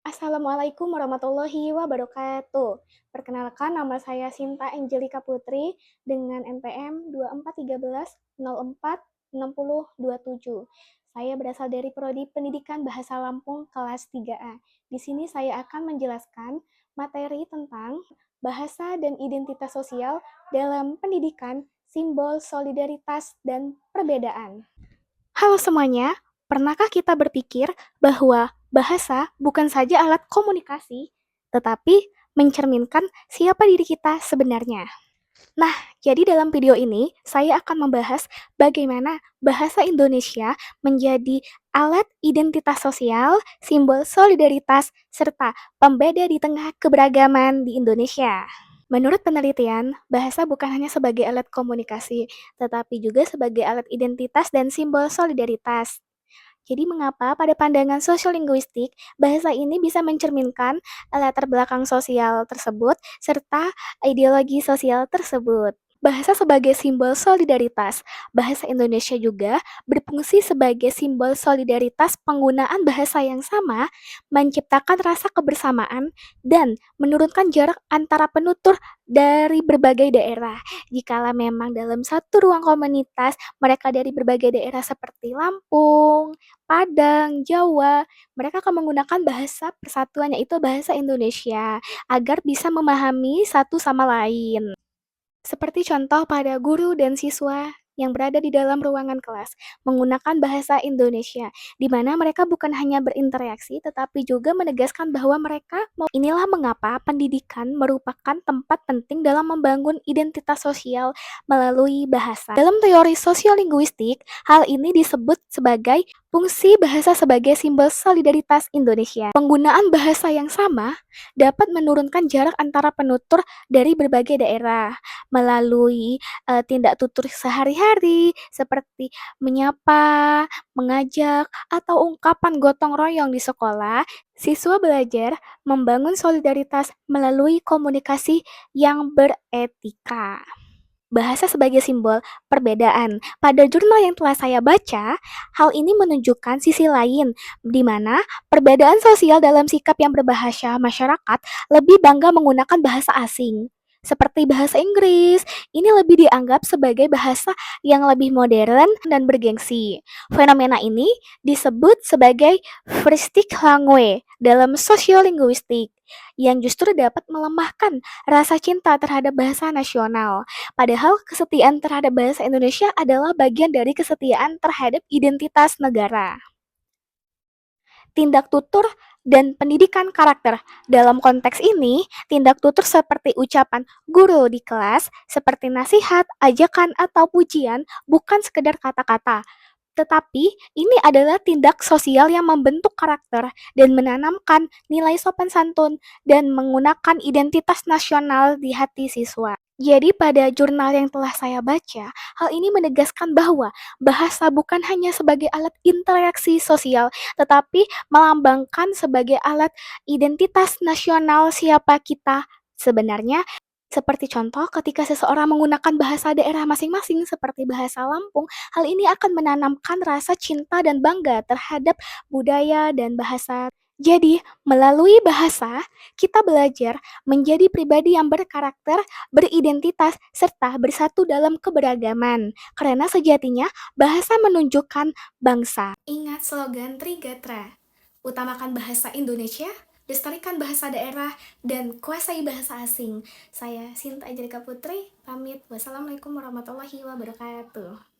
Assalamualaikum warahmatullahi wabarakatuh. Perkenalkan, nama saya Sinta Angelika Putri dengan NPM 2413046027. Saya berasal dari Prodi Pendidikan Bahasa Lampung kelas 3A. Di sini saya akan menjelaskan materi tentang bahasa dan identitas sosial dalam pendidikan, simbol solidaritas dan perbedaan. Halo semuanya, pernahkah kita berpikir bahwa bahasa bukan saja alat komunikasi, tetapi mencerminkan siapa diri kita sebenarnya? Nah, jadi dalam video ini saya akan membahas bagaimana bahasa Indonesia menjadi alat identitas sosial, simbol solidaritas, serta pembeda di tengah keberagaman di Indonesia. Menurut penelitian, bahasa bukan hanya sebagai alat komunikasi, tetapi juga sebagai alat identitas dan simbol solidaritas. Jadi mengapa pada pandangan sosiolinguistik, bahasa ini bisa mencerminkan latar belakang sosial tersebut serta ideologi sosial tersebut. Bahasa sebagai simbol solidaritas. Bahasa Indonesia juga berfungsi sebagai simbol solidaritas. Penggunaan bahasa yang sama menciptakan rasa kebersamaan dan menurunkan jarak antara penutur dari berbagai daerah. Jikalau memang dalam satu ruang komunitas, mereka dari berbagai daerah seperti Lampung, Padang, Jawa, mereka akan menggunakan bahasa persatuan yaitu bahasa Indonesia agar bisa memahami satu sama lain. Seperti contoh pada guru dan siswa yang berada di dalam ruangan kelas menggunakan bahasa Indonesia, di mana mereka bukan hanya berinteraksi tetapi juga menegaskan bahwa mereka mau. Inilah mengapa pendidikan merupakan tempat penting dalam membangun identitas sosial melalui bahasa. Dalam teori sosiolinguistik, hal ini disebut sebagai fungsi bahasa sebagai simbol solidaritas Indonesia. Penggunaan bahasa yang sama dapat menurunkan jarak antara penutur dari berbagai daerah melalui tindak tutur sehari-hari seperti menyapa, mengajak, atau ungkapan gotong royong di sekolah. Siswa belajar membangun solidaritas melalui komunikasi yang beretika. Bahasa sebagai simbol perbedaan. Pada jurnal yang telah saya baca, hal ini menunjukkan sisi lain, di mana perbedaan sosial dalam sikap yang berbahasa masyarakat lebih bangga menggunakan bahasa asing. Seperti bahasa Inggris, ini lebih dianggap sebagai bahasa yang lebih modern dan bergengsi. Fenomena ini disebut sebagai Verstichlange dalam sosiolinguistik, yang justru dapat melemahkan rasa cinta terhadap bahasa nasional. Padahal kesetiaan terhadap bahasa Indonesia adalah bagian dari kesetiaan terhadap identitas negara. Tindak tutur dan pendidikan karakter. Dalam konteks ini, tindak tutur seperti ucapan guru di kelas, seperti nasihat, ajakan, atau pujian, bukan sekedar kata-kata, tetapi ini adalah tindak sosial yang membentuk karakter dan menanamkan nilai sopan santun dan menggunakan identitas nasional di hati siswa. Jadi pada jurnal yang telah saya baca, hal ini menegaskan bahwa bahasa bukan hanya sebagai alat interaksi sosial, tetapi melambangkan sebagai alat identitas nasional siapa kita sebenarnya. Seperti contoh, ketika seseorang menggunakan bahasa daerah masing-masing seperti bahasa Lampung, hal ini akan menanamkan rasa cinta dan bangga terhadap budaya dan bahasa. Jadi, melalui bahasa, kita belajar menjadi pribadi yang berkarakter, beridentitas, serta bersatu dalam keberagaman. Karena sejatinya, bahasa menunjukkan bangsa. Ingat slogan Trigatra, utamakan bahasa Indonesia, lestarikan bahasa daerah, dan kuasai bahasa asing. Saya Sinta Angelika Putri, pamit. Wassalamualaikum warahmatullahi wabarakatuh.